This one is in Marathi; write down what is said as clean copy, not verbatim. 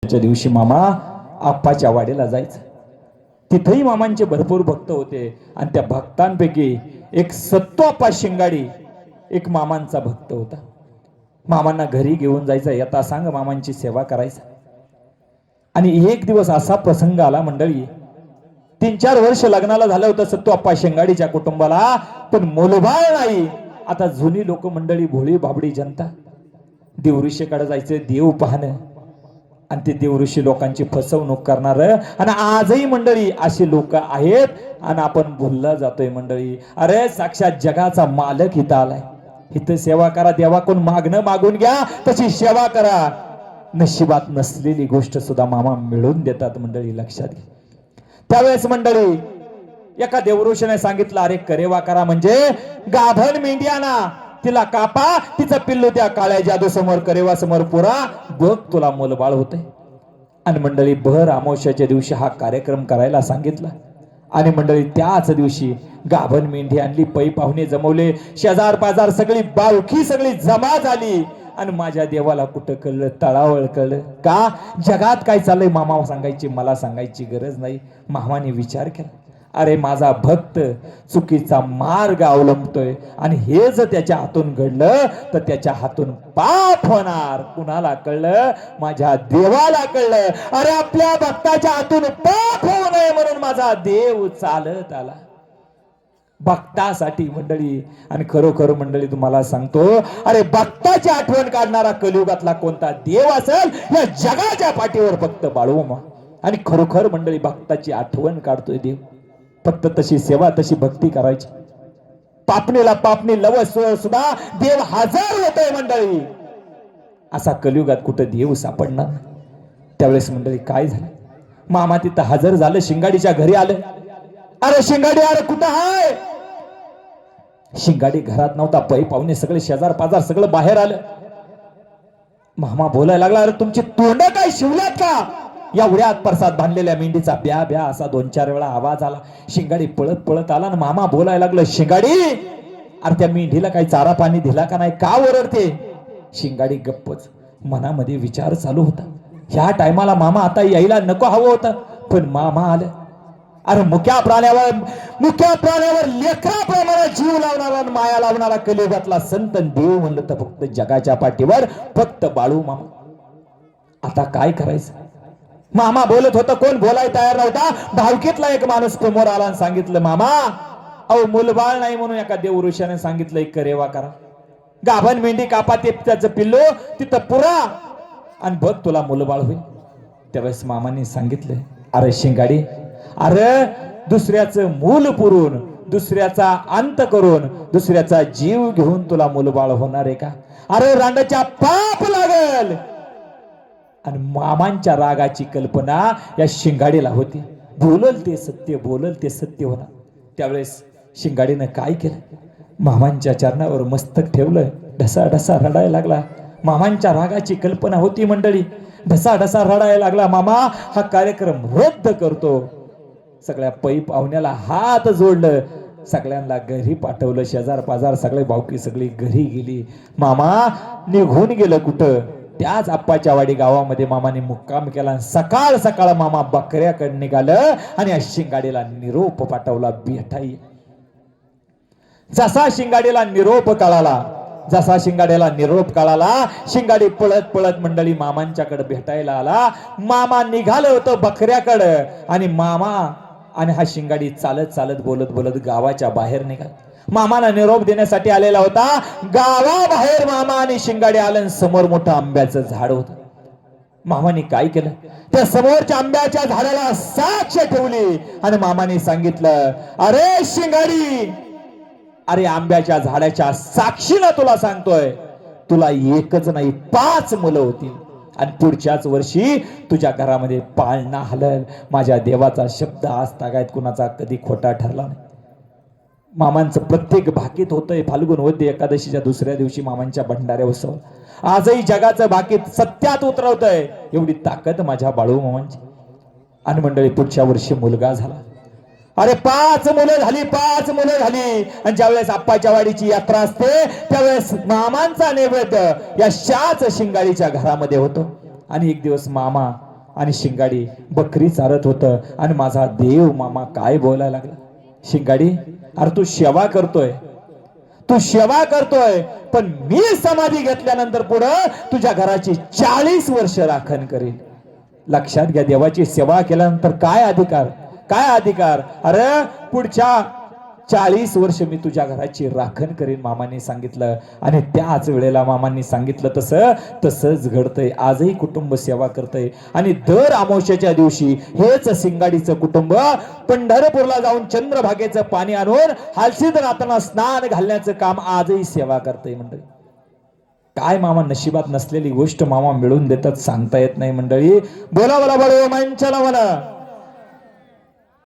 च्या दिवशी मामा आप्पाच्या वाडीला जायचं. तिथेही मामांचे भरपूर भक्त होते आणि त्या भक्तांपैकी एक सत्तोप्पा शिंगाडी एक मामांचा भक्त होता. मामांना घरी घेऊन जायचं, येता सांग मामांची सेवा करायचा. आणि एक दिवस असा प्रसंग आला मंडळी, 3-4 वर्ष लग्नाला झालं होतं सत्तोप्पा शिंगाडीच्या कुटुंबाला, पण मुलबाळ नाही. आता जुनी लोक मंडळी, भोळी बाबडी जनता, देवऋषीकडे जायचं देव पाहणं, आणि ते देवऋषी लोकांची फसवणूक करणार. आणि आजही मंडळी अशी लोक आहेत आणि आपण भुलला जातोय मंडळी. अरे साक्षात जगाचा मालक इथं आलाय, इथं सेवा करा, देवाकडून मागणं मागून घ्या, तशी सेवा करा. नशिबात नसलेली गोष्ट सुद्धा मामा मिळवून देतात मंडळी, लक्षात घ्या. त्यावेळेस मंडळी एका देवऋषीने सांगितलं, अरे करेवा करा म्हणजे गाभण मेंढ्याना तिला कापा, तिचं पिल्लू त्या काळ्या जादू समोर करेवा समोर पुरा, बघ तुला मुलबाळ होते. आणि मंडळी भर अमावस्याच्या दिवशी हा कार्यक्रम करायला सांगितला. आणि मंडळी त्याच दिवशी गाभण मेंढी आणली, पै पाहुणे जमवले, शेजार पाजार सगळी बावखी सगळी जमा झाली. आणि माझ्या देवाला कुठं कळलं, तळावळ कळलं. का जगात काय चाललंय मामा सांगायची, मला सांगायची गरज नाही. मामाने विचार केला, अरे माझा भक्त चुकीचा मार्ग अवलंबतोय आणि हे जर त्याच्या हातून घडलं तर त्याच्या हातून पाप होणार. कुणाला कळलं? माझ्या देवाला कळलं. अरे आपल्या भक्ताच्या हातून पाप होऊ नये म्हणून माझा देव चालत आला भक्तासाठी मंडळी. आणि खरोखर मंडळी तुम्हाला सांगतो, अरे भक्ताची आठवण काढणारा कलियुगातला कोणता देव असेल या जगाच्या पाठीवर फक्त बाळूमामा. आणि खरोखर मंडळी भक्ताची आठवण काढतोय देव. फक्त तशी सेवा, तशी भक्ती करायची. पापणीला पापणी लवस सुद्धा देव हजर होतोय मंडळी. असा कलियुगात कुठं देव सापडणार. त्यावेळेस मंडळी काय झालं, मामा तिथं हजर झालं, शिंगाडीच्या घरी आलं. अरे शिंगाडी, अरे कुठं हाय? शिंगाडी घरात नव्हता. पै पाहुणे सगळे शेजार पाजार सगळं बाहेर आलं. मामा बोलायला लागला, अरे तुमची तोंड काय शिवल्यात का? एवढ्यात प्रसाद बांधलेल्या मेंढीचा ब्या ब्या असा 2-4 वेळा आवाज आला. शिंगाडी पळत पळत आला आणि मामा बोलायला लागलं, शिंगाडी अरे त्या मेंढीला काही चारा पाणी दिला का नाही, का ओरडते? शिंगाडी गप्पच. मनामध्ये विचार चालू होता, ह्या टायमाला मामा आता यायला नको हवं होतं, पण मामा आलं. अरे मुक्या प्राण्यावर लेकराप्रमाणे जीव लावणारा, माया लावणारा कलियुगातला संत देव म्हणलं तर फक्त जगाच्या पाठीवर फक्त बाळू मामा. आता काय करायचं? मामा बोलत होता, कोण बोलाय तयार नव्हता. भावकीतला एक माणूस समोर आला आणि सांगितलं, मामा अहो मुलबाळ नाही म्हणून एका देवऋषाने सांगितलं, एक करेवा करा, गाभण मेंढी कापा, ते त्याचं पिल्लू तिथं पुरा आणि बघ तुला मुलबाळ होईल. त्यावेळेस मामांनी सांगितलं, अरे शिंगाडी, अरे दुसऱ्याचं मूल पुरून, दुसऱ्याचा अंत करून, दुसऱ्याचा जीव घेऊन तुला मुलबाळ होणार आहे का? अरे रांडाच्या पाप लागल. आणि मामांच्या रागाची कल्पना या शिंगाडीला होती. बोलल ते सत्य, बोलल ते सत्य होणार. त्यावेळेस शिंगाडीनं काय केलं, मामांच्या चरणावर मस्तक ठेवलं, ढसा ढसा रडायला लागला. मामांच्या रागाची कल्पना होती मंडळी. ढसा ढसा रडायला लागला. मामा हा कार्यक्रम रद्द करतो. सगळ्या पै पाहुण्याला हात जोडलं, सगळ्यांना घरी पाठवलं. शेजार पाजार सगळे भावकी सगळी घरी गेली. मामा निघून गेलं कुठं, त्याच आप्पाच्या वाडी गावामध्ये मामाने मुक्काम केला. सकाळ सकाळ मामा बकऱ्याकडे निघालं आणि या शिंगाडीला निरोप पाठवला, भेटाई. जसा शिंगाडीला निरोप कळाला, शिंगाडी पळत पळत मंडळी मामांच्याकडे भेटायला आला. मामा निघालं होतं बकऱ्याकडे आणि मामा आणि हा शिंगाडी चालत चालत बोलत बोलत गावाच्या बाहेर निघाला. मामाला निरोप देण्यासाठी आलेला होता. गावाबाहेर मामा आणि शिंगाडी आलं. समोर मोठं आंब्याचं झाड होतं. मामाने काय केलं, त्या समोरच्या आंब्याच्या झाडाला साक्ष ठेवली आणि मामाने सांगितलं, अरे शिंगाडी, अरे आंब्याच्या झाडाच्या साक्षीनं तुला सांगतोय, तुला एकच नाही 5 मुलं होतील आणि पुढच्याच वर्षी तुझ्या घरामध्ये पाळणा हलल. माझ्या देवाचा शब्द आज तागायत कुणाचा कधी खोटा ठरला नाही. मामांचं प्रत्येक भाकीत होतंय. फाल्गुन वद्य एकादशीच्या दुसऱ्या दिवशी मामांच्या भंडाऱ्या उत्सव आजही जगाचं भाकीत सत्यात उतरवतंय. एवढी ताकद माझ्या बाळू मामांची. आणि मंडळी पुढच्या वर्षी मुलगा झाला. अरे 5 मुलं झाली. आणि ज्यावेळेस आप्पाच्या वाडीची यात्रा असते त्यावेळेस मामांचा नैवेद्य या शाच शिंगाडीच्या घरामध्ये होतो. आणि एक दिवस मामा आणि शिंगाडी बकरी चारत होतं आणि माझा देव मामा काय बोलायला लागला. शिंगाडी, अरे तू सेवा करतोय, तू सेवा करतोय, पण मी समाधी घेतल्यानंतर पुढं तुझ्या घराची 40 वर्ष राखण करीन. लक्षात घ्या, देवाची सेवा केल्यानंतर काय अधिकार, काय अधिकार. अरे पुढच्या 40 वर्ष मी तुझ्या घराची राखण करीन मामांनी सांगितलं. आणि त्याच वेळेला मामांनी सांगितलं तसंच घडतंय. आजही कुटुंब सेवा करतंय आणि दर अमावस्येच्या दिवशी हेच शिंगाडीचं कुटुंब पंढरपूरला जाऊन चंद्रभागेचं पाणी आणून हालसिद्धनाथांना स्नान घालण्याचं काम आजही सेवा करतंय मंडळी. काय मामा नशिबात नसलेली गोष्ट मामा मिळून देतात, सांगता येत नाही मंडळी. बोला बोला बडो मंचाला म्हणा.